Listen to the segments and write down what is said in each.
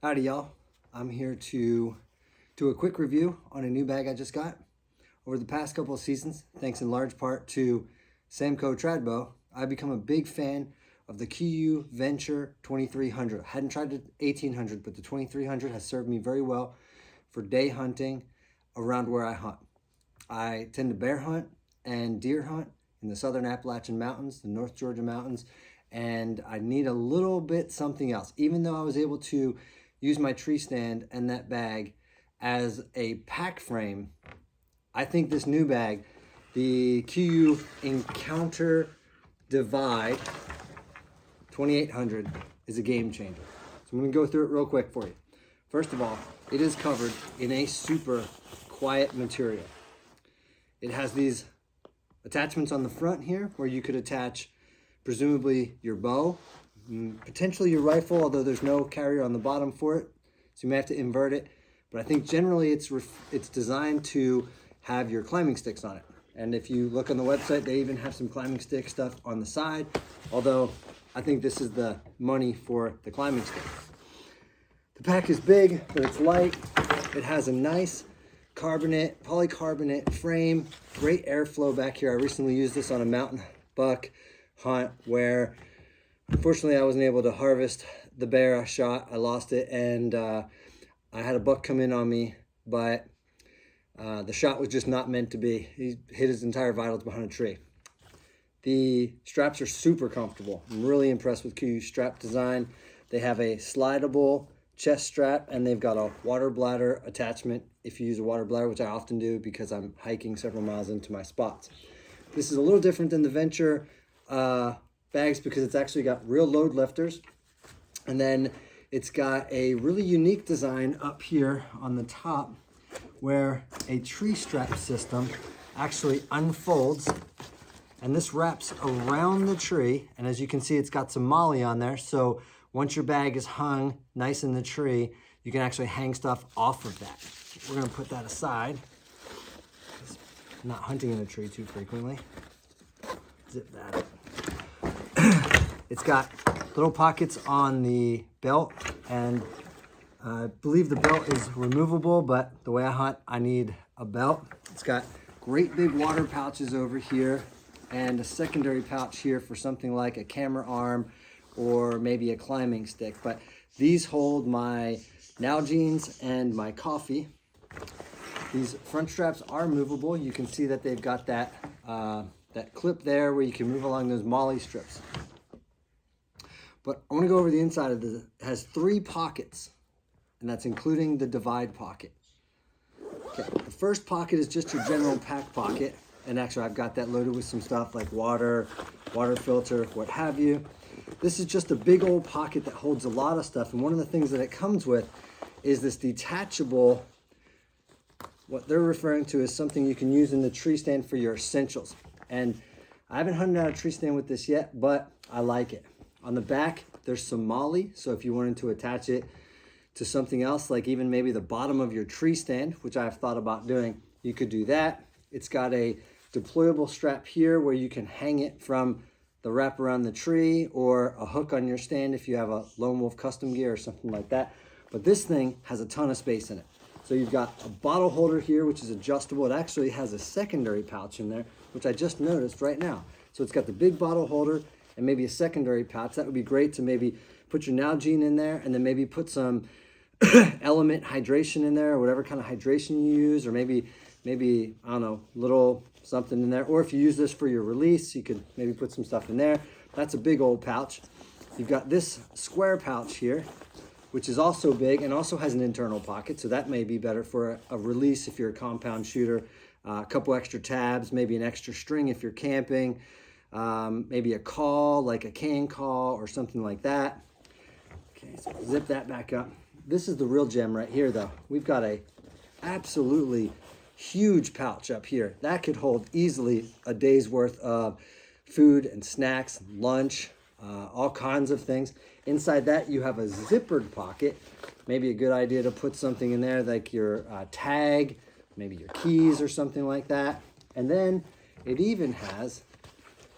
Howdy y'all, I'm here to do a quick review on a new bag I just got. Over the past couple of seasons, thanks in large part to Samco Tradbo, I've become a big fan of the Kuiu Venture 2300. I hadn't tried the 1800, but the 2300 has served me very well for day hunting around where I hunt. I tend to bear hunt and deer hunt in the southern Appalachian Mountains, the North Georgia Mountains, and I need a little bit something else. Even though I was able to use my Treestand and that bag as a pack frame, I think this new bag, the Kuiu Encounter Divide 2800, is a game changer. So I'm gonna go through it real quick for you. First of all, it is covered in a super quiet material. It has these attachments on the front here where you could attach presumably your bow, potentially your rifle, although there's no carrier on the bottom for it, so you may have to invert it. But I think generally it's designed to have your climbing sticks on it. And if you look on the website, they even have some climbing stick stuff on the side, although I think this is the money for the climbing sticks. The pack is big, but it's light. It has a nice polycarbonate frame, great airflow back here. I recently used this on a mountain buck hunt where unfortunately I wasn't able to harvest the bear I shot. I lost it, and I had a buck come in on me, but the shot was just not meant to be. He hit his entire vitals behind a tree. The straps are super comfortable. I'm really impressed with Kuiu's strap design. They have a slidable chest strap, and they've got a water bladder attachment if you use a water bladder, which I often do because I'm hiking several miles into my spots. This is a little different than the Venture bags because it's actually got real load lifters, and then it's got a really unique design up here on the top where a tree strap system actually unfolds, and this wraps around the tree, and as you can see, it's got some molly on there, so once your bag is hung nice in the tree, you can actually hang stuff off of that. We're gonna put that aside. I'm not hunting in a tree too frequently. Zip that up. It's got little pockets on the belt, and I believe the belt is removable, but the way I hunt, I need a belt. It's got great big water pouches over here and a secondary pouch here for something like a camera arm or maybe a climbing stick. But these hold my Nalgene's and my coffee. These front straps are movable. You can see that they've got that clip there where you can move along those molly strips. But I want to go over the inside of this. It has 3 pockets, and that's including the divide pocket. Okay, the first pocket is just your general pack pocket, and actually I've got that loaded with some stuff like water filter, what have you. This is just a big old pocket that holds a lot of stuff, and one of the things that it comes with is this detachable, what they're referring to as something you can use in the Treestand for your essentials. And I haven't hunted out a Treestand with this yet, but I like it. On the back, there's some molly, so if you wanted to attach it to something else, like even maybe the bottom of your Treestand, which I've thought about doing, you could do that. It's got a deployable strap here where you can hang it from the wrap around the tree or a hook on your stand if you have a Lone Wolf custom gear or something like that. But this thing has a ton of space in it. So you've got a bottle holder here, which is adjustable. It actually has a secondary pouch in there, which I just noticed right now. So it's got the big bottle holder and maybe a secondary pouch. That would be great to maybe put your Nalgene in there, and then maybe put some Element hydration in there, or whatever kind of hydration you use, or maybe, I don't know, little something in there. Or if you use this for your release, you could maybe put some stuff in there. That's a big old pouch. You've got this square pouch here, which is also big and also has an internal pocket, so that may be better for a release if you're a compound shooter. A couple extra tabs, maybe an extra string if you're camping, maybe a call, like a can call or something like that. Okay, so zip that back up. This is the real gem right here, though. We've got a absolutely huge pouch up here. That could hold easily a day's worth of food and snacks, lunch, all kinds of things. Inside that, you have a zippered pocket. Maybe a good idea to put something in there like your tag, maybe your keys or something like that. And then it even has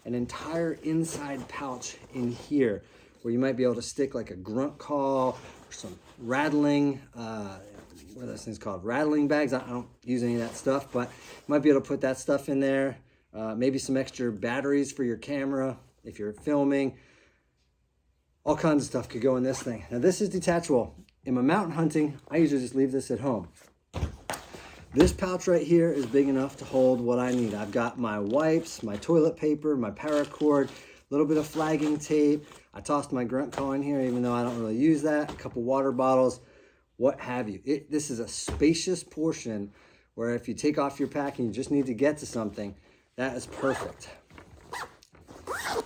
an entire inside pouch in here where you might be able to stick like a grunt call or some rattling, what are those things called? Rattling bags. I don't use any of that stuff, but you might be able to put that stuff in there. Maybe some extra batteries for your camera if you're filming. All kinds of stuff could go in this thing. Now this is detachable. In my mountain hunting, I usually just leave this at home. This pouch right here is big enough to hold what I need. I've got my wipes, my toilet paper, my paracord, a little bit of flagging tape. I tossed my grunt call in here, even though I don't really use that. A couple water bottles, what have you. This is a spacious portion where if you take off your pack and you just need to get to something, that is perfect.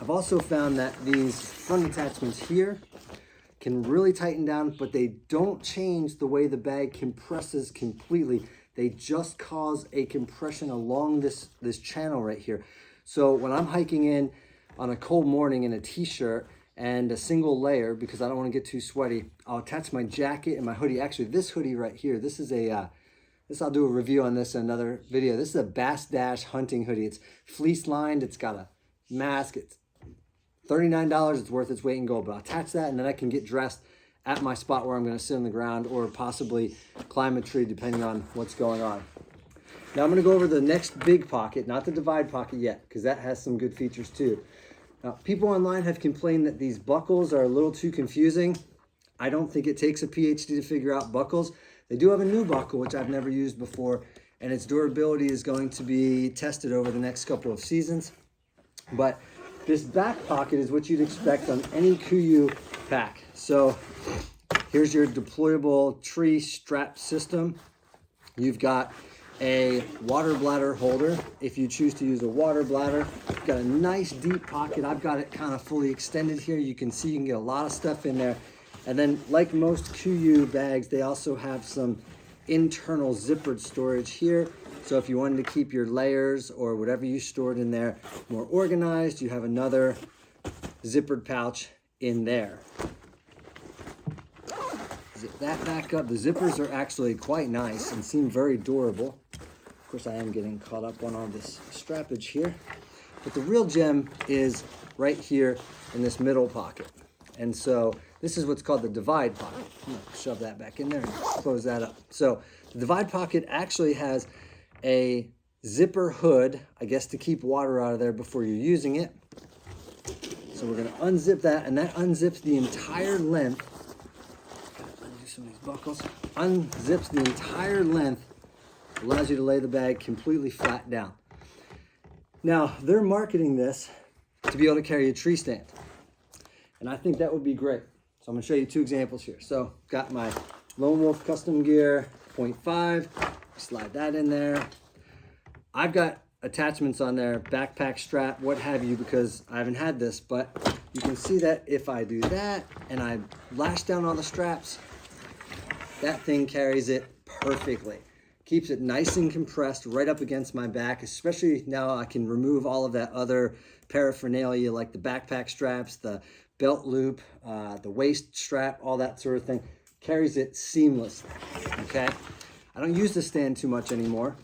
I've also found that these front attachments here can really tighten down, but they don't change the way the bag compresses completely. They just cause a compression along this channel right here. So when I'm hiking in on a cold morning in a t-shirt and a single layer, because I don't want to get too sweaty, I'll attach my jacket and my hoodie. Actually, this hoodie right here, this is I'll do a review on this in another video. This is a Bass Dash hunting hoodie. It's fleece lined, it's got a mask, it's $39, it's worth its weight in gold, but I'll attach that and then I can get dressed at my spot where I'm gonna sit on the ground or possibly climb a tree depending on what's going on. Now I'm gonna go over the next big pocket, not the divide pocket yet, because that has some good features too. Now, people online have complained that these buckles are a little too confusing. I don't think it takes a PhD to figure out buckles. They do have a new buckle, which I've never used before, and its durability is going to be tested over the next couple of seasons. But this back pocket is what you'd expect on any Kuiu pack. So here's your deployable tree strap system. You've got a water bladder holder if you choose to use a water bladder. You've got a nice deep pocket. I've got it kind of fully extended here. You can see you can get a lot of stuff in there. And then like most Kuiu bags, they also have some internal zippered storage here. So if you wanted to keep your layers or whatever you stored in there more organized, you have another zippered pouch in there. Zip that back up. The zippers are actually quite nice and seem very durable. Of course, I am getting caught up on all this strappage here. But the real gem is right here in this middle pocket. And so this is what's called the divide pocket. I'm gonna shove that back in there and close that up. So the divide pocket actually has a zipper hood, I guess, to keep water out of there before you're using it. So we're gonna unzip that, and that unzips the entire length. Gotta undo some of these buckles. Unzips the entire length, allows you to lay the bag completely flat down. Now, they're marketing this to be able to carry a tree stand. And I think that would be great. So I'm gonna show you two examples here. So got my Lone Wolf Custom Gear 0.5, slide that in there. I've got attachments on there, backpack strap, what have you, because I haven't had this, but you can see that if I do that and I lash down on the straps, that thing carries it perfectly. Keeps it nice and compressed right up against my back, especially now I can remove all of that other paraphernalia like the backpack straps, the belt loop, the waist strap, all that sort of thing. Carries it seamlessly, okay? I don't use the stand too much anymore.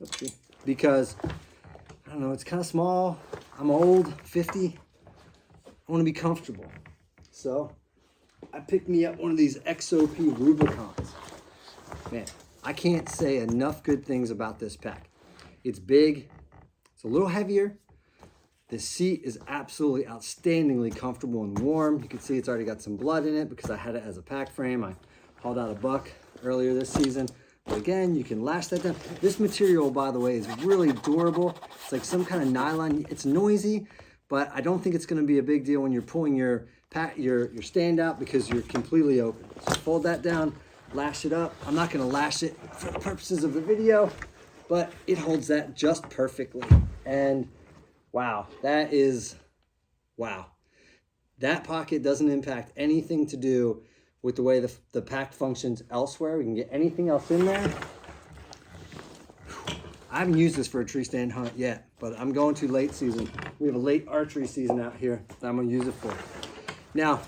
Oopsie. Because, I don't know, it's kind of small. I'm old, 50. I want to be comfortable. So, I picked me up one of these XOP Rubicons. Man, I can't say enough good things about this pack. It's big, it's a little heavier. The seat is absolutely outstandingly comfortable and warm. You can see it's already got some blood in it because I had it as a pack frame. I hauled out a buck earlier this season. But again, you can lash that down. This material, by the way, is really durable. It's like some kind of nylon. It's noisy, but I don't think it's gonna be a big deal when you're pulling your stand out because you're completely open. So fold that down, lash it up. I'm not gonna lash it for the purposes of the video, but it holds that just perfectly. And wow, wow. That pocket doesn't impact anything to do with the way the pack functions elsewhere. We can get anything else in there. I haven't used this for a tree stand hunt yet, but I'm going to late season. We have a late archery season out here that I'm gonna use it for. Now,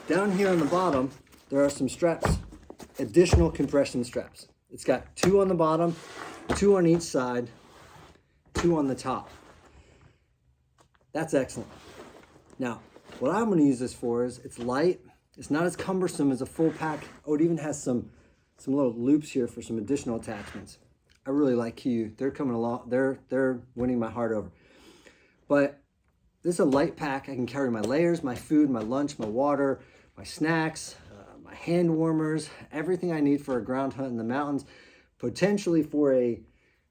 down here on the bottom, there are some straps, additional compression straps. It's got 2 on the bottom, 2 on each side, 2 on the top. That's excellent. Now, what I'm gonna use this for is it's light, It's not as cumbersome as a full pack. Oh, it even has some little loops here for some additional attachments. I really like Kuiu. They're coming along. They're winning my heart over. But this is a light pack. I can carry my layers, my food, my lunch, my water, my snacks, my hand warmers, everything I need for a ground hunt in the mountains, potentially for a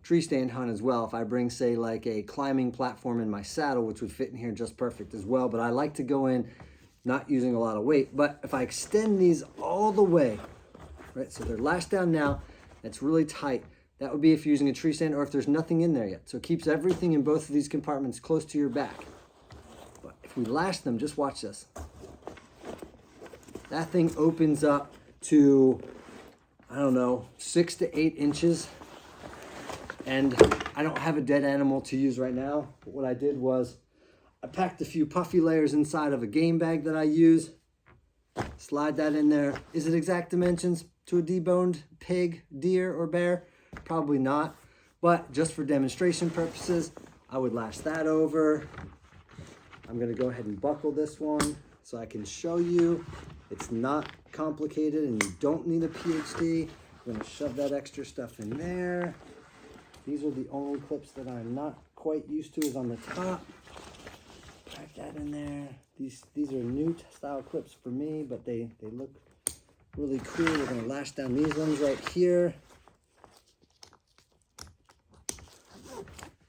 tree stand hunt as well. If I bring, say, like a climbing platform in my saddle, which would fit in here just perfect as well. But I like to go in not using a lot of weight. But if I extend these all the way, right, so they're lashed down now, it's really tight. That would be if you're using a tree stand or if there's nothing in there yet. So it keeps everything in both of these compartments close to your back. But if we lash them, just watch this. That thing opens up to, I don't know, 6 to 8 inches. And I don't have a dead animal to use right now. But what I did was I packed a few puffy layers inside of a game bag that I use. Slide that in there. Is it exact dimensions to a deboned pig, deer, or bear? Probably not. But just for demonstration purposes, I would lash that over. I'm going to go ahead and buckle this one so I can show you. It's not complicated and you don't need a PhD. I'm going to shove that extra stuff in there. These are the only clips that I'm not quite used to is on the top. Pack that in there. These are new style clips for me, but they look really cool. We're going to lash down these ones right here.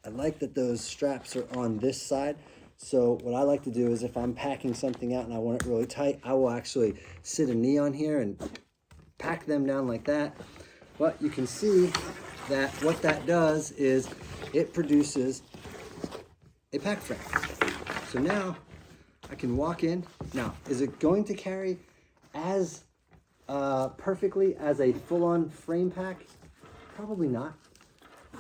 I like that those straps are on this side. So what I like to do is if I'm packing something out and I want it really tight, I will actually sit a knee on here and pack them down like that. But you can see that what that does is it produces a pack frame. So now I can walk in. Now, is it going to carry as perfectly as a full-on frame pack? Probably not.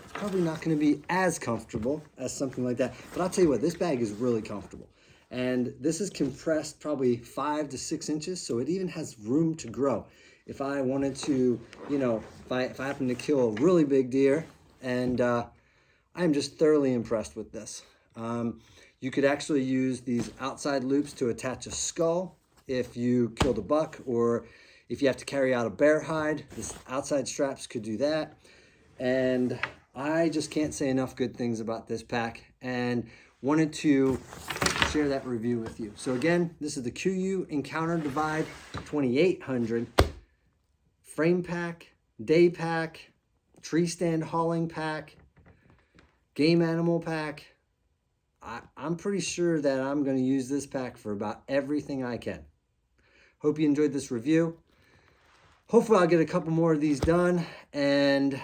It's probably not going to be as comfortable as something like that. But I'll tell you what, this bag is really comfortable. And this is compressed probably 5 to 6 inches, so it even has room to grow. If I wanted to, you know, if I happen to kill a really big deer, and I'm just thoroughly impressed with this. You could actually use these outside loops to attach a skull if you killed a buck, or if you have to carry out a bear hide, this outside straps could do that. And I just can't say enough good things about this pack and wanted to share that review with you. So again, this is the Kuiu Encounter Divide 2800 frame pack, day pack, tree stand hauling pack, game animal pack. I'm pretty sure that I'm going to use this pack for about everything I can. Hope you enjoyed this review. Hopefully I'll get a couple more of these done and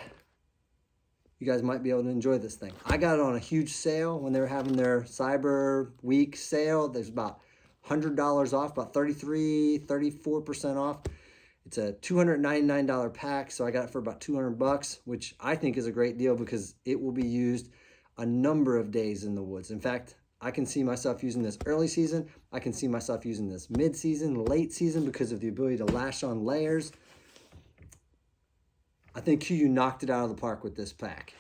you guys might be able to enjoy this thing. I got it on a huge sale when they were having their Cyber Week sale. There's about $100 off, about 34% off. It's a $299 pack, so I got it for about 200 bucks, which I think is a great deal because it will be used a number of days in the woods. In fact, I can see myself using this early season. I can see myself using this mid-season, late season because of the ability to lash on layers. I think Kuiu knocked it out of the park with this pack.